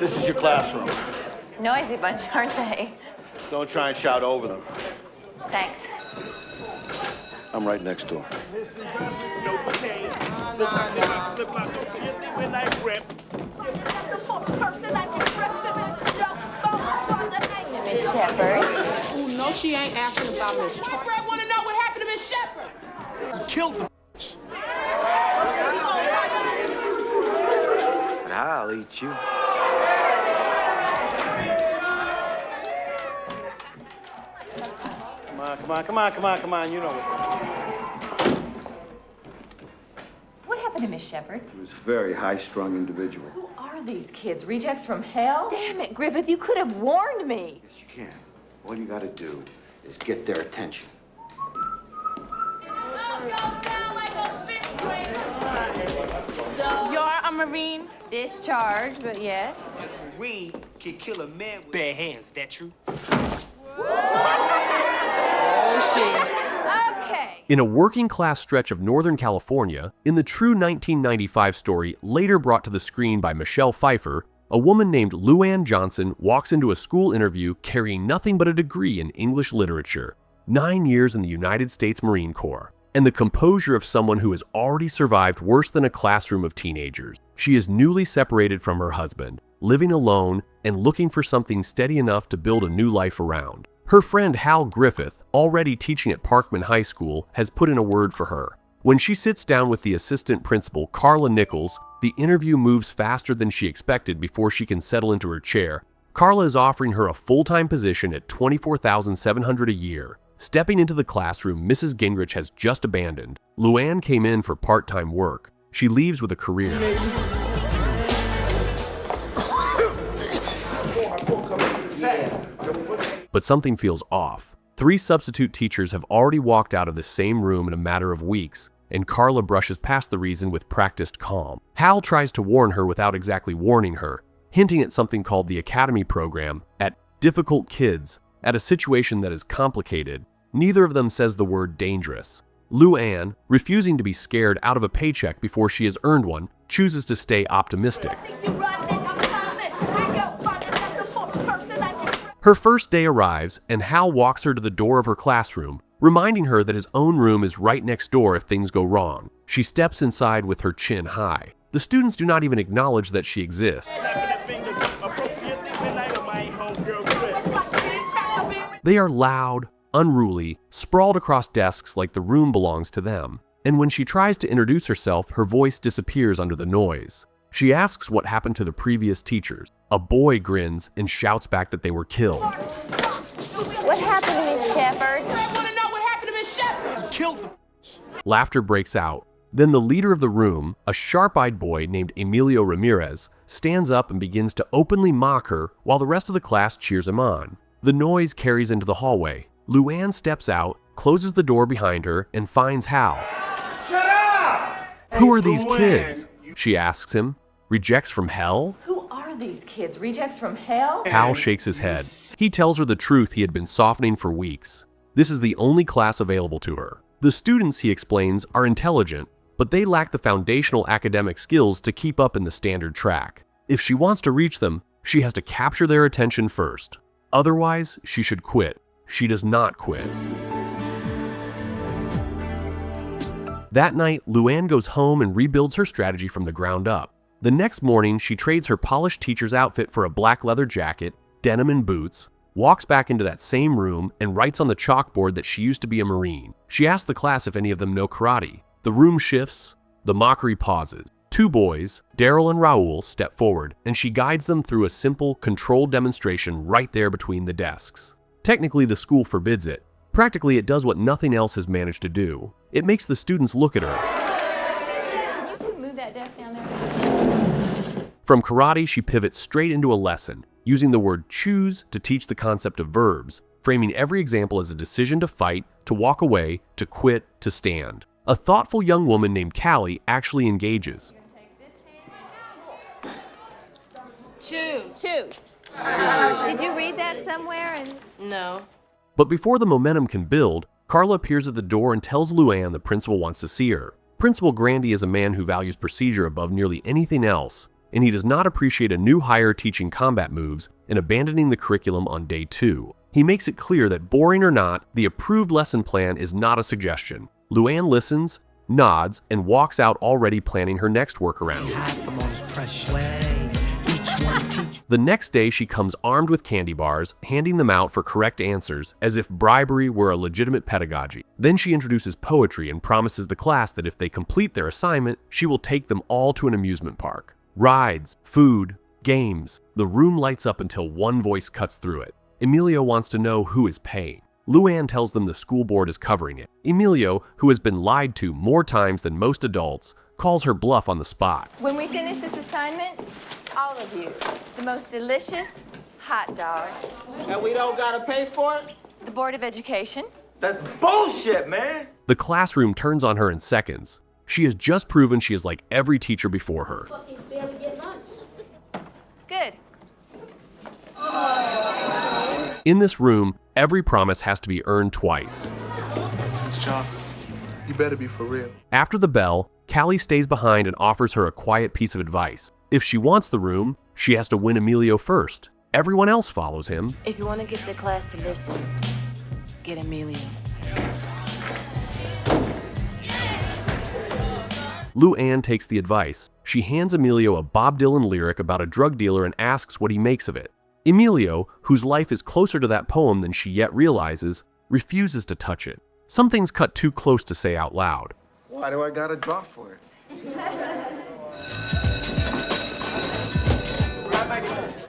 This is your classroom. Noisy bunch, aren't they? Don't try and shout over them. Thanks. I'm right next door. Miss Shepherd. Oh, no, she ain't asking about Miss Shepard. I want to know what happened to Miss Shepherd. Killed the But I'll eat you. Come on, you know it. What happened to Miss Shepherd? He was a very high-strung individual. Who are these kids? Rejects from hell? Damn it, Griffith, you could have warned me. Yes, you can. All you gotta do is get their attention. You're a Marine? Discharged, but yes. Marine can kill a man with bare hands. That true? Oh, shit. Okay. In a working-class stretch of Northern California, in the true 1995 story later brought to the screen by Michelle Pfeiffer, a woman named LouAnne Johnson walks into a school interview carrying nothing but a degree in English literature, 9 years in the United States Marine Corps, and the composure of someone who has already survived worse than a classroom of teenagers. She is newly separated from her husband, living alone, and looking for something steady enough to build a new life around. Her friend Hal Griffith, already teaching at Parkman High School, has put in a word for her. When she sits down with the assistant principal, Carla Nichols, the interview moves faster than she expected before she can settle into her chair. Carla is offering her a full-time position at $24,700 a year. Stepping into the classroom Mrs. Gingrich has just abandoned, LouAnne came in for part-time work. She leaves with a career. But something feels off. 3 substitute teachers have already walked out of the same room in a matter of weeks, and Carla brushes past the reason with practiced calm. Hal tries to warn her without exactly warning her, hinting at something called the Academy program, at difficult kids, at a situation that is complicated. Neither of them says the word dangerous. LouAnne, refusing to be scared out of a paycheck before she has earned one, chooses to stay optimistic. Her first day arrives, and Hal walks her to the door of her classroom, reminding her that his own room is right next door if things go wrong. She steps inside with her chin high. The students do not even acknowledge that she exists. They are loud, unruly, sprawled across desks like the room belongs to them. And when she tries to introduce herself, her voice disappears under the noise. She asks what happened to the previous teachers. A boy grins and shouts back that they were killed. What happened to Miss Shepherd? I want to know what happened to Miss Shepherd. Killed the Laughter breaks out. Then the leader of the room, a sharp-eyed boy named Emilio Ramirez, stands up and begins to openly mock her while the rest of the class cheers him on. The noise carries into the hallway. LouAnne steps out, closes the door behind her, and finds Hal. Shut up! Who are these kids? She asks him. Rejects from hell? Who are these kids? Rejects from hell? Hal shakes his head. He tells her the truth he had been softening for weeks. This is the only class available to her. The students, he explains, are intelligent, but they lack the foundational academic skills to keep up in the standard track. If she wants to reach them, she has to capture their attention first. Otherwise, she should quit. She does not quit. That night, LouAnne goes home and rebuilds her strategy from the ground up. The next morning, she trades her polished teacher's outfit for a black leather jacket, denim and boots, walks back into that same room, and writes on the chalkboard that she used to be a Marine. She asks the class if any of them know karate. The room shifts. The mockery pauses. 2 boys, Daryl and Raul, step forward, and she guides them through a simple, controlled demonstration right there between the desks. Technically, the school forbids it. Practically, it does what nothing else has managed to do. It makes the students look at her. Can you 2 move that desk down there? From karate, she pivots straight into a lesson, using the word choose to teach the concept of verbs, framing every example as a decision to fight, to walk away, to quit, to stand. A thoughtful young woman named Callie actually engages. Choose. Did you read that somewhere? No. But before the momentum can build, Carla appears at the door and tells LouAnne the principal wants to see her. Principal Grandy is a man who values procedure above nearly anything else. and he does not appreciate a new hire teaching combat moves and abandoning the curriculum on day 2. He makes it clear that, boring or not, the approved lesson plan is not a suggestion. LouAnne listens, nods, and walks out already planning her next workaround. The next day, she comes armed with candy bars, handing them out for correct answers, as if bribery were a legitimate pedagogy. Then she introduces poetry and promises the class that if they complete their assignment, she will take them all to an amusement park. Rides, food, games. The room lights up until one voice cuts through it. Emilio wants to know who is paying. LouAnne tells them the school board is covering it. Emilio, who has been lied to more times than most adults, calls her bluff on the spot. When we finish this assignment, all of you, the most delicious hot dog. And we don't gotta pay for it? The Board of Education. That's bullshit, man. The classroom turns on her in seconds. She has just proven she is like every teacher before her. Barely get lunch. Good. In this room, every promise has to be earned twice. Miss Johnson, you better be for real. After the bell, Callie stays behind and offers her a quiet piece of advice. If she wants the room, she has to win Emilio first. Everyone else follows him. If you want to get the class to listen, get Emilio. LouAnne takes the advice. She hands Emilio a Bob Dylan lyric about a drug dealer and asks what he makes of it. Emilio, whose life is closer to that poem than she yet realizes, refuses to touch it. Some things cut too close to say out loud. Why do I gotta draw for it?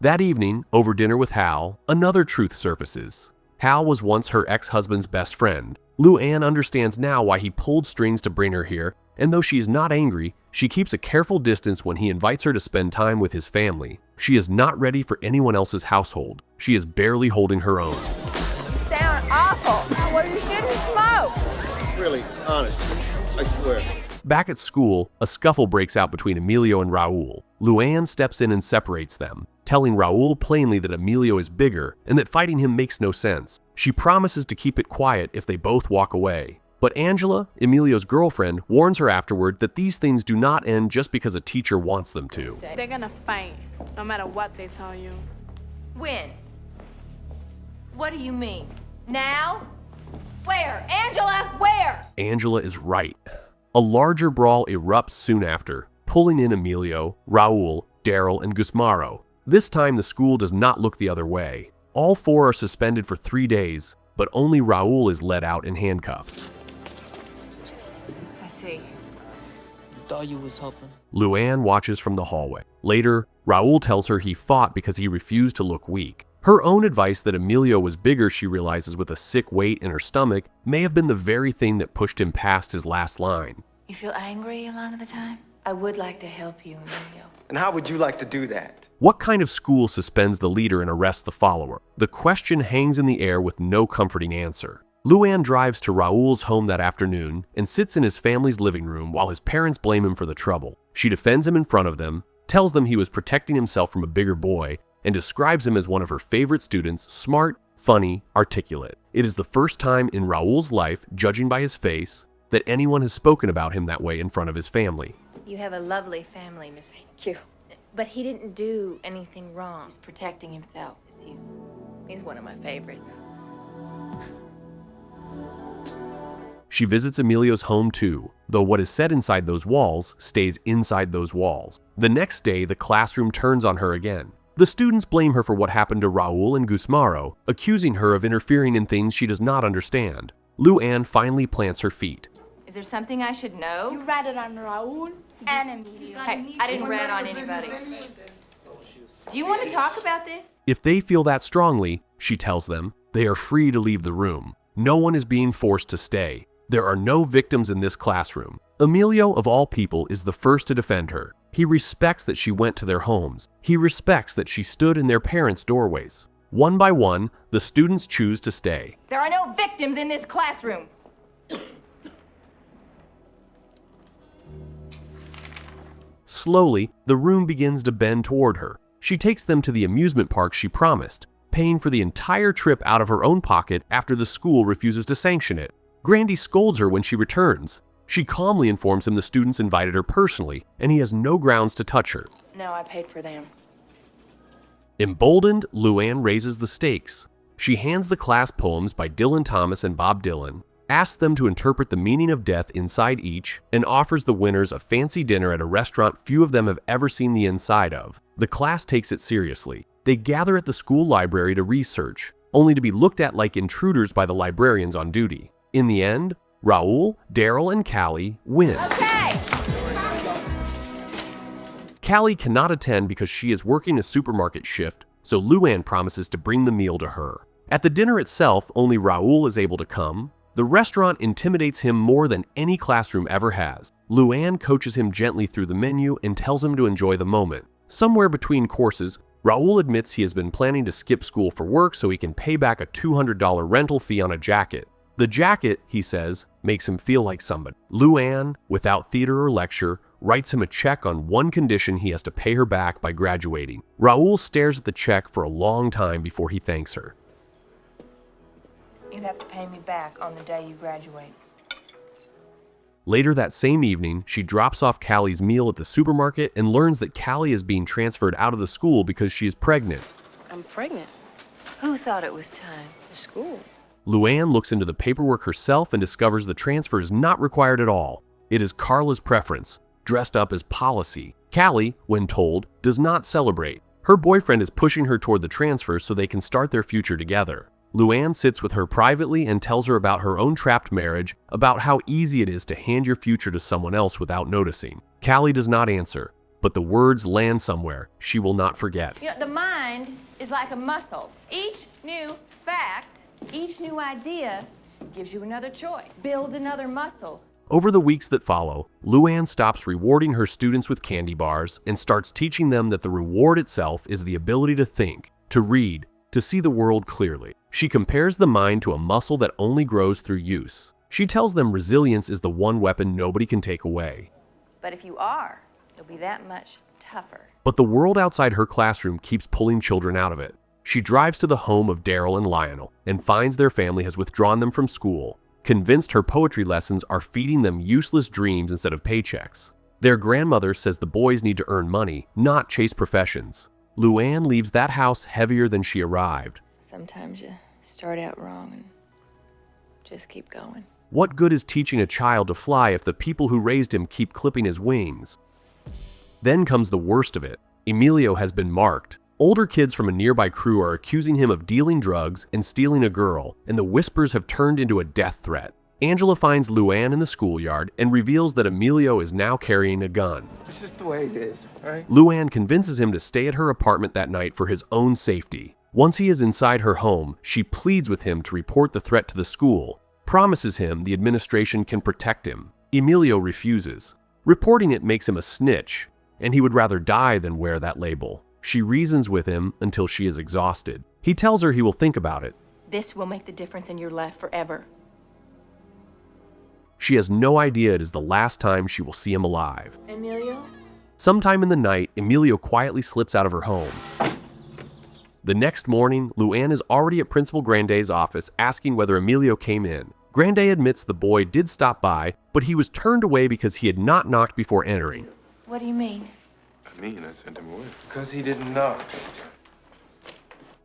That evening, over dinner with Hal, another truth surfaces. Hal was once her ex-husband's best friend. LouAnne understands now why he pulled strings to bring her here, and though she is not angry, she keeps a careful distance when he invites her to spend time with his family. She is not ready for anyone else's household. She is barely holding her own. Sound awful. Well, you shouldn't smoke. Really, honest, I swear. Back at school, a scuffle breaks out between Emilio and Raul. LouAnne steps in and separates them, telling Raul plainly that Emilio is bigger and that fighting him makes no sense. She promises to keep it quiet if they both walk away. But Angela, Emilio's girlfriend, warns her afterward that these things do not end just because a teacher wants them to. They're gonna fight, no matter what they tell you. When? What do you mean? Now? Where? Angela, where? Angela is right. A larger brawl erupts soon after, pulling in Emilio, Raul, Daryl, and Gusmaro. This time the school does not look the other way. All 4 are suspended for 3 days, but only Raul is let out in handcuffs. I see. Thought you was helping. LouAnne watches from the hallway. Later, Raul tells her he fought because he refused to look weak. Her own advice that Emilio was bigger, she realizes, with a sick weight in her stomach, may have been the very thing that pushed him past his last line. You feel angry a lot of the time? I would like to help you, Emilio. And how would you like to do that? What kind of school suspends the leader and arrests the follower? The question hangs in the air with no comforting answer. LouAnne drives to Raul's home that afternoon and sits in his family's living room while his parents blame him for the trouble. She defends him in front of them, tells them he was protecting himself from a bigger boy, and describes him as one of her favorite students, smart, funny, articulate. It is the first time in Raul's life, judging by his face, that anyone has spoken about him that way in front of his family. You have a lovely family, Mrs. Q. But he didn't do anything wrong. He's protecting himself. He's one of my favorites. She visits Emilio's home too, though what is said inside those walls stays inside those walls. The next day, the classroom turns on her again. The students blame her for what happened to Raul and Gusmaro, accusing her of interfering in things she does not understand. LouAnne finally plants her feet. Is there something I should know? You ratted on Raul and Emilio. Hey, I didn't rat on anybody. Do you want to talk about this? If they feel that strongly, she tells them, they are free to leave the room. No one is being forced to stay. There are no victims in this classroom. Emilio, of all people, is the first to defend her. He respects that she went to their homes. He respects that she stood in their parents' doorways. One by one, the students choose to stay. There are no victims in this classroom. Slowly, the room begins to bend toward her. She takes them to the amusement park she promised, paying for the entire trip out of her own pocket after the school refuses to sanction it. Grandy scolds her when she returns. She calmly informs him the students invited her personally, and he has no grounds to touch her. No, I paid for them. Emboldened, LouAnne raises the stakes. She hands the class poems by Dylan Thomas and Bob Dylan, asks them to interpret the meaning of death inside each, and offers the winners a fancy dinner at a restaurant few of them have ever seen the inside of. The class takes it seriously. They gather at the school library to research, only to be looked at like intruders by the librarians on duty. In the end, Raul, Daryl, and Callie win. Okay! Callie cannot attend because she is working a supermarket shift, so LouAnne promises to bring the meal to her. At the dinner itself, only Raul is able to come. The restaurant intimidates him more than any classroom ever has. LouAnne coaches him gently through the menu and tells him to enjoy the moment. Somewhere between courses, Raul admits he has been planning to skip school for work so he can pay back a $200 rental fee on a jacket. The jacket, he says, makes him feel like somebody. LouAnne, without theater or lecture, writes him a check on one condition: he has to pay her back by graduating. Raul stares at the check for a long time before he thanks her. You have to pay me back on the day you graduate. Later that same evening, she drops off Callie's meal at the supermarket and learns that Callie is being transferred out of the school because she is pregnant. I'm pregnant. Who thought it was time? The school. LouAnne looks into the paperwork herself and discovers the transfer is not required at all. It is Carla's preference, dressed up as policy. Callie, when told, does not celebrate. Her boyfriend is pushing her toward the transfer so they can start their future together. LouAnne sits with her privately and tells her about her own trapped marriage, about how easy it is to hand your future to someone else without noticing. Callie does not answer, but the words land somewhere she will not forget. You know, the mind is like a muscle. Each new fact, each new idea gives you another choice, builds another muscle. Over the weeks that follow, LouAnne stops rewarding her students with candy bars and starts teaching them that the reward itself is the ability to think, to read, to see the world clearly. She compares the mind to a muscle that only grows through use. She tells them resilience is the one weapon nobody can take away. But if you are, you'll be that much tougher. But the world outside her classroom keeps pulling children out of it. She drives to the home of Daryl and Lionel and finds their family has withdrawn them from school, convinced her poetry lessons are feeding them useless dreams instead of paychecks. Their grandmother says the boys need to earn money, not chase professions. LouAnne leaves that house heavier than she arrived. Sometimes you start out wrong and just keep going. What good is teaching a child to fly if the people who raised him keep clipping his wings? Then comes the worst of it. Emilio has been marked. Older kids from a nearby crew are accusing him of dealing drugs and stealing a girl, and the whispers have turned into a death threat. Angela finds LouAnne in the schoolyard and reveals that Emilio is now carrying a gun. It's just the way it is, right? LouAnne convinces him to stay at her apartment that night for his own safety. Once he is inside her home, she pleads with him to report the threat to the school, promises him the administration can protect him. Emilio refuses. Reporting it makes him a snitch, and he would rather die than wear that label. She reasons with him until she is exhausted. He tells her he will think about it. This will make the difference in your life forever. She has no idea it is the last time she will see him alive. Emilio? Sometime in the night, Emilio quietly slips out of her home. The next morning, LouAnne is already at Principal Grande's office asking whether Emilio came in. Grande admits the boy did stop by, but he was turned away because he had not knocked before entering. What do you mean? I sent him away. Because he didn't knock.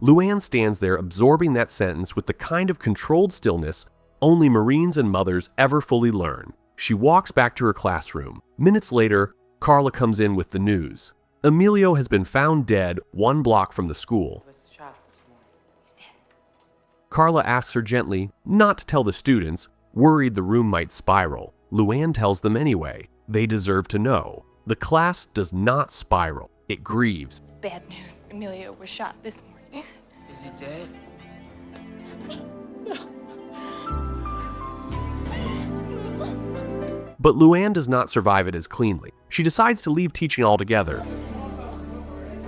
LouAnne stands there absorbing that sentence with the kind of controlled stillness only Marines and mothers ever fully learn. She walks back to her classroom. Minutes later, Carla comes in with the news. Emilio has been found dead 1 block from the school. Carla asks her gently not to tell the students, worried the room might spiral. LouAnne tells them anyway. They deserve to know. The class does not spiral. It grieves. Bad news. Emilio was shot this morning. Is he dead? But LouAnne does not survive it as cleanly. She decides to leave teaching altogether,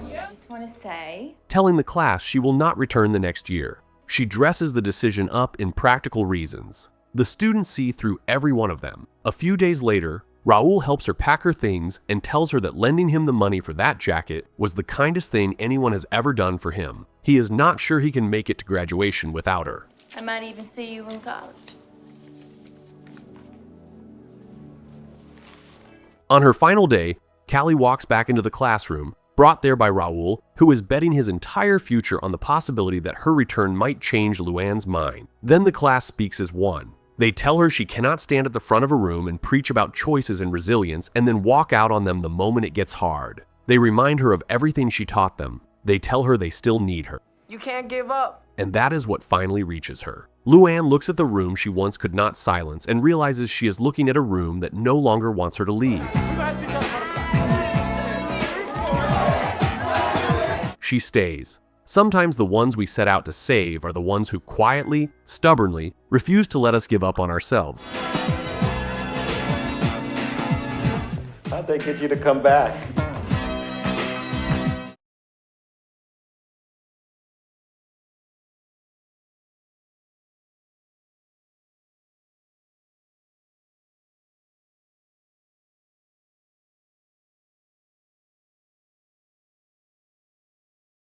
I just want to say, telling the class she will not return the next year. She dresses the decision up in practical reasons. The students see through every one of them. A few days later, Raul helps her pack her things and tells her that lending him the money for that jacket was the kindest thing anyone has ever done for him. He is not sure he can make it to graduation without her. I might even see you in college. On her final day, Callie walks back into the classroom, brought there by Raul, who is betting his entire future on the possibility that her return might change LouAnne's mind. Then the class speaks as one. They tell her she cannot stand at the front of a room and preach about choices and resilience and then walk out on them the moment it gets hard. They remind her of everything she taught them. They tell her they still need her. You can't give up. And that is what finally reaches her. LouAnne looks at the room she once could not silence and realizes she is looking at a room that no longer wants her to leave. She stays. Sometimes the ones we set out to save are the ones who quietly, stubbornly, refuse to let us give up on ourselves. How'd they get you to come back?